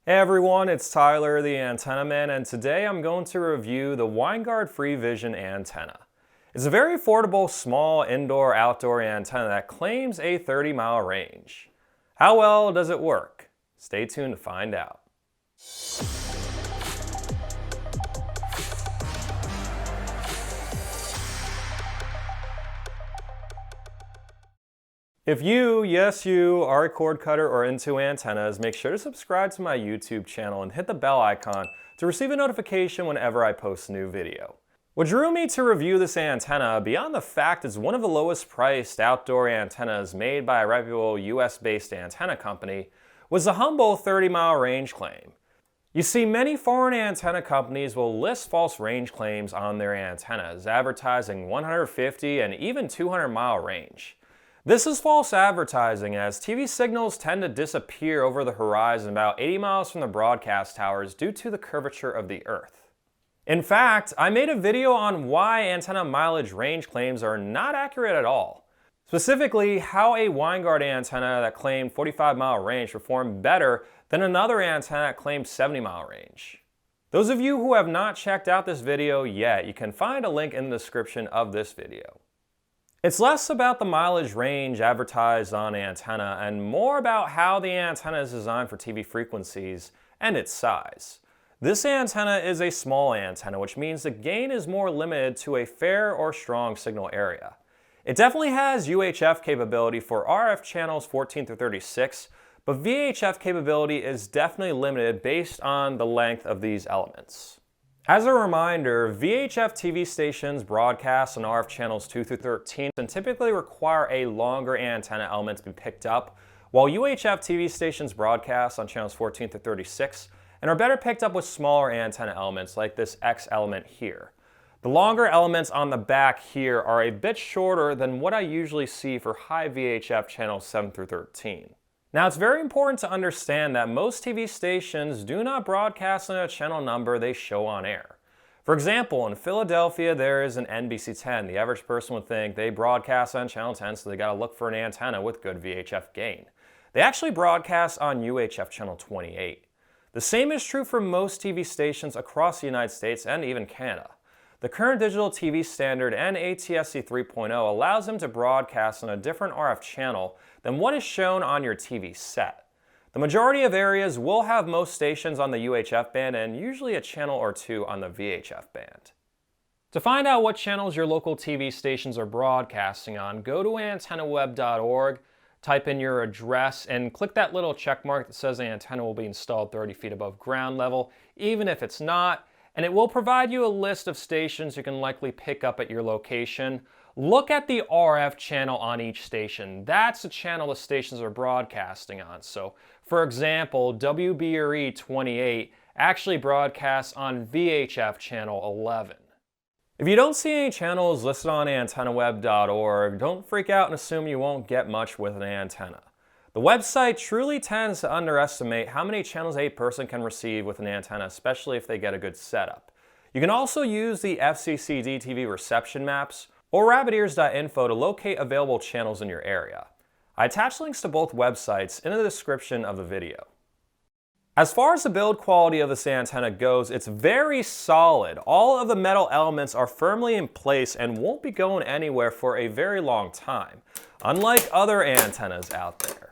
Hey everyone, it's Tyler the Antenna Man, and today I'm going to review the Winegard FreeVision antenna. It's a very affordable, small indoor-outdoor antenna that claims a 30-mile range. How well does it work? Stay tuned to find out. If you, yes you, are a cord cutter or into antennas, make sure to subscribe to my YouTube channel and hit the bell icon to receive a notification whenever I post a new video. What drew me to review this antenna, beyond the fact it's one of the lowest priced outdoor antennas made by a reputable US-based antenna company, was the humble 30-mile range claim. You see, many foreign antenna companies will list false range claims on their antennas, advertising 150 and even 200-mile range. This is false advertising, as TV signals tend to disappear over the horizon about 80 miles from the broadcast towers due to the curvature of the Earth. In fact, I made a video on why antenna mileage range claims are not accurate at all. Specifically, how a Winegard antenna that claimed 45-mile range performed better than another antenna that claimed 70-mile range. Those of you who have not checked out this video yet, you can find a link in the description of this video. It's less about the mileage range advertised on antenna and more about how the antenna is designed for TV frequencies and its size. This antenna is a small antenna, which means the gain is more limited to a fair or strong signal area. It definitely has UHF capability for RF channels 14 through 36, but VHF capability is definitely limited based on the length of these elements. As a reminder, VHF TV stations broadcast on RF channels 2 through 13 and typically require a longer antenna element to be picked up, while UHF TV stations broadcast on channels 14 through 36 and are better picked up with smaller antenna elements like this X element here. The longer elements on the back here are a bit shorter than what I usually see for high VHF channels 7 through 13. Now, it's very important to understand that most TV stations do not broadcast on a channel number they show on air. For example, in Philadelphia, there is an NBC 10. The average person would think they broadcast on channel 10, so they gotta look for an antenna with good VHF gain. They actually broadcast on UHF channel 28. The same is true for most TV stations across the United States and even Canada. The current digital TV standard and ATSC 3.0 allows them to broadcast on a different RF channel than what is shown on your TV set. The majority of areas will have most stations on the UHF band and usually a channel or two on the VHF band. To find out what channels your local TV stations are broadcasting on, go to antennaweb.org, type in your address, and click that little check mark that says the antenna will be installed 30 feet above ground level, even if it's not, and it will provide you a list of stations you can likely pick up at your location. Look at the RF channel on each station. That's the channel the stations are broadcasting on. So, for example, WBRE 28 actually broadcasts on VHF channel 11. If you don't see any channels listed on antennaweb.org, don't freak out and assume you won't get much with an antenna. The website truly tends to underestimate how many channels a person can receive with an antenna, especially if they get a good setup. You can also use the FCC DTV reception maps or rabbitears.info to locate available channels in your area. I attach links to both websites in the description of the video. As far as the build quality of this antenna goes, it's very solid. All of the metal elements are firmly in place and won't be going anywhere for a very long time, unlike other antennas out there.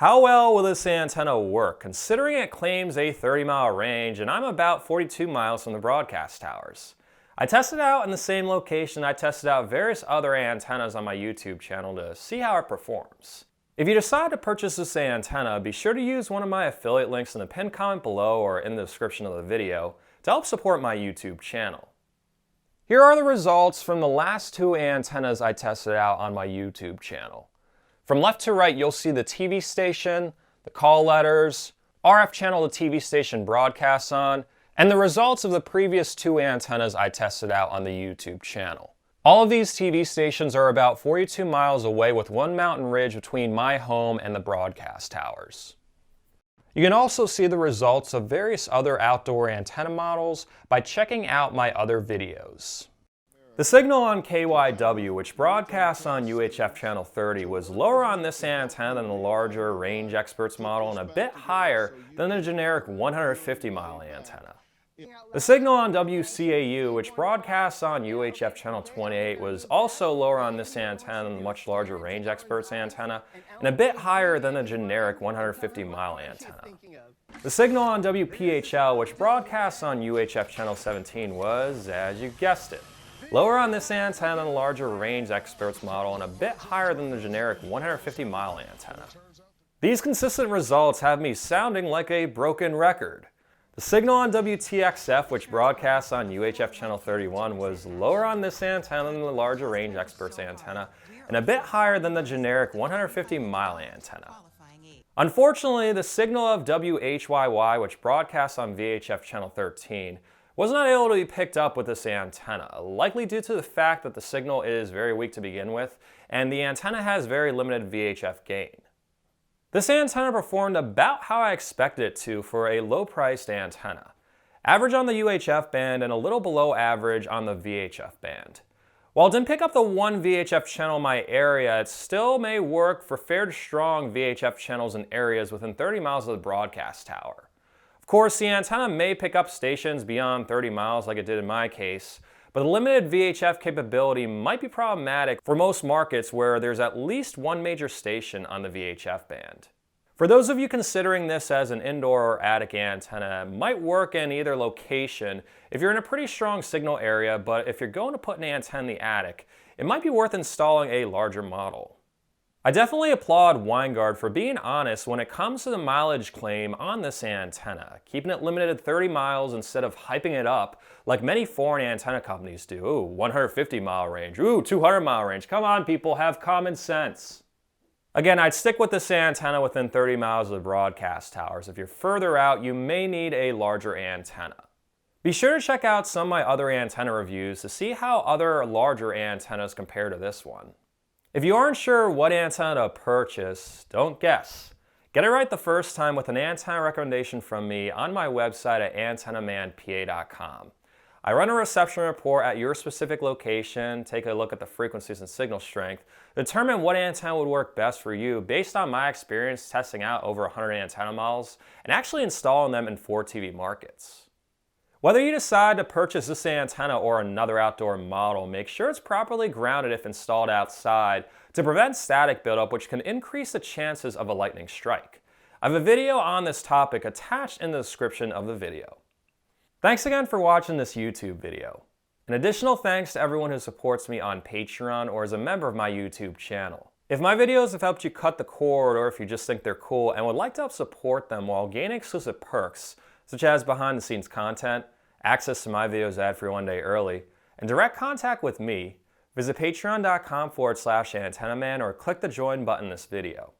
How well will this antenna work, considering it claims a 30-mile range and I'm about 42 miles from the broadcast towers? I tested it out in the same location I tested out various other antennas on my YouTube channel to see how it performs. If you decide to purchase this antenna, be sure to use one of my affiliate links in the pinned comment below or in the description of the video to help support my YouTube channel. Here are the results from the last two antennas I tested out on my YouTube channel. From left to right, you'll see the TV station, the call letters, RF channel the TV station broadcasts on, and the results of the previous two antennas I tested out on the YouTube channel. All of these TV stations are about 42 miles away with one mountain ridge between my home and the broadcast towers. You can also see the results of various other outdoor antenna models by checking out my other videos. The signal on KYW, which broadcasts on UHF channel 30, was lower on this antenna than the larger range experts model and a bit higher than the generic 150 mile antenna. The signal on WCAU, which broadcasts on UHF channel 28, was also lower on this antenna than the much larger range experts antenna and a bit higher than the generic 150 mile antenna. The signal on WPHL, which broadcasts on UHF channel 17, was, as you guessed it, lower on this antenna than the larger range experts model and a bit higher than the generic 150 mile antenna. These consistent results have me sounding like a broken record. The signal on WTXF, which broadcasts on UHF channel 31, was lower on this antenna than the larger range experts antenna and a bit higher than the generic 150 mile antenna. Unfortunately, the signal of WHYY, which broadcasts on VHF channel 13, was not able to be picked up with this antenna, likely due to the fact that the signal is very weak to begin with and the antenna has very limited VHF gain. This antenna performed about how I expected it to for a low-priced antenna. Average on the UHF band and a little below average on the VHF band. While it didn't pick up the one VHF channel in my area, it still may work for fair to strong VHF channels in areas within 30 miles of the broadcast tower. Of course, the antenna may pick up stations beyond 30 miles like it did in my case, but the limited VHF capability might be problematic for most markets where there's at least one major station on the VHF band. For those of you considering this as an indoor or attic antenna, it might work in either location if you're in a pretty strong signal area, but if you're going to put an antenna in the attic, it might be worth installing a larger model. I definitely applaud Winegard for being honest when it comes to the mileage claim on this antenna, keeping it limited to 30 miles instead of hyping it up like many foreign antenna companies do. Ooh, 150 mile range, ooh, 200 mile range. Come on people, have common sense. Again, I'd stick with this antenna within 30 miles of the broadcast towers. If you're further out, you may need a larger antenna. Be sure to check out some of my other antenna reviews to see how other larger antennas compare to this one. If you aren't sure what antenna to purchase, don't guess. Get it right the first time with an antenna recommendation from me on my website at antennamanpa.com. I run a reception report at your specific location, take a look at the frequencies and signal strength, determine what antenna would work best for you based on my experience testing out over 100 antenna models and actually installing them in 4 TV markets. Whether you decide to purchase this antenna or another outdoor model, make sure it's properly grounded if installed outside to prevent static buildup, which can increase the chances of a lightning strike. I have a video on this topic attached in the description of the video. Thanks again for watching this YouTube video. An additional thanks to everyone who supports me on Patreon or is a member of my YouTube channel. If my videos have helped you cut the cord or if you just think they're cool and would like to help support them while gaining exclusive perks, such as behind-the-scenes content, access to my videos ad-free 1 day early, and direct contact with me, visit patreon.com/antennaman or click the join button in this video.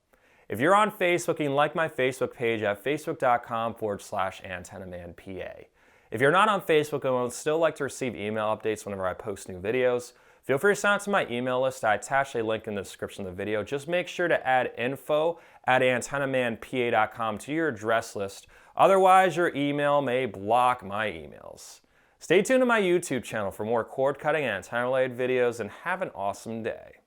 If you're on Facebook, you can like my Facebook page at facebook.com/antennamanpa. If you're not on Facebook and would still like to receive email updates whenever I post new videos, feel free to sign up to my email list. I attached a link in the description of the video. Just make sure to add info@antennamanpa.com to your address list. Otherwise, your email may block my emails. Stay tuned to my YouTube channel for more cord cutting and antenna related videos and have an awesome day.